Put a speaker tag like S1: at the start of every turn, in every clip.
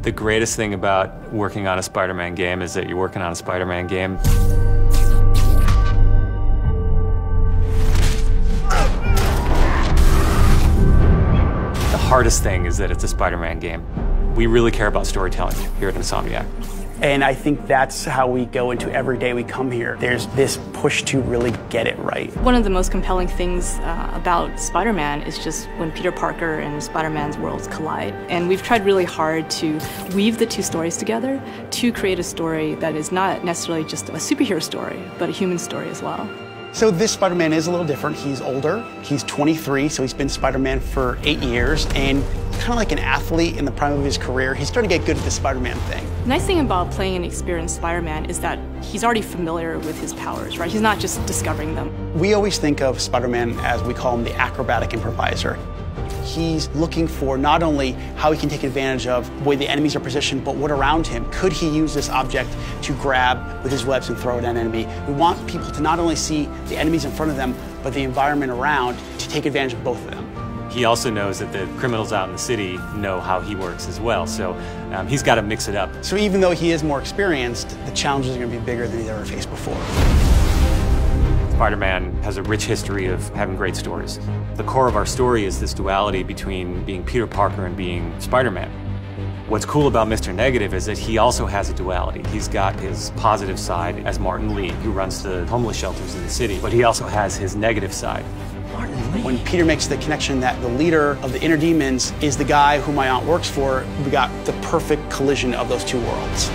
S1: The greatest thing about working on a Spider-Man game is that you're working on a Spider-Man game. The hardest thing is that it's a Spider-Man game. We really care about storytelling here at Insomniac.
S2: And I think that's how we go into every day we come here. There's this push to really get it right.
S3: One of the most compelling things about Spider-Man is just when Peter Parker and Spider-Man's worlds collide. And we've tried really hard to weave the two stories together to create a story that is not necessarily just a superhero story, but a human story as well.
S2: So this Spider-Man is a little different. He's older, he's 23, so he's been Spider-Man for 8 years, and kind of like an athlete in the prime of his career, he's starting to get good at the Spider-Man thing.
S3: The nice thing about playing an experienced Spider-Man is that he's already familiar with his powers, right? He's not just discovering them.
S2: We always think of Spider-Man as, we call him, the acrobatic improviser. He's looking for not only how he can take advantage of the way the enemies are positioned, but what around him. Could he use this object to grab with his webs and throw it at an enemy? We want people to not only see the enemies in front of them, but the environment around, to take advantage of both of them.
S1: He also knows that the criminals out in the city know how he works as well, so he's got to mix it up.
S2: So even though he is more experienced, the challenges are going to be bigger than he's ever faced before.
S1: Spider-Man has a rich history of having great stories. The core of our story is this duality between being Peter Parker and being Spider-Man. What's cool about Mr. Negative is that he also has a duality. He's got his positive side as Martin Lee, who runs the homeless shelters in the city, but he also has his negative side.
S2: When Peter makes the connection that the leader of the inner demons is the guy who my aunt works for, we got the perfect collision of those two worlds.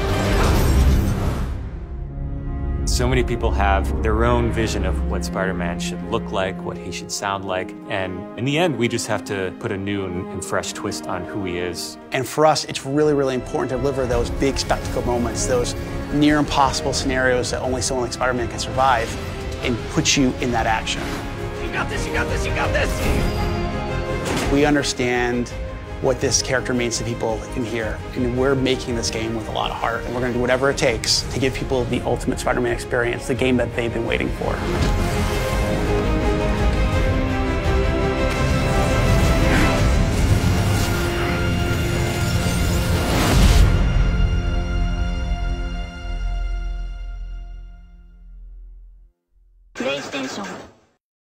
S1: So many people have their own vision of what Spider-Man should look like, what he should sound like, and in the end, we just have to put a new and fresh twist on who he is.
S2: And for us, it's really, really important to deliver those big spectacle moments, those near impossible scenarios that only someone like Spider-Man can survive, and put you in that action.
S4: You got this, you got this, you got this!
S2: We understand what this character means to people in here, and we're making this game with a lot of heart, and we're going to do whatever it takes to give people the ultimate Spider-Man experience, the game that they've been waiting for.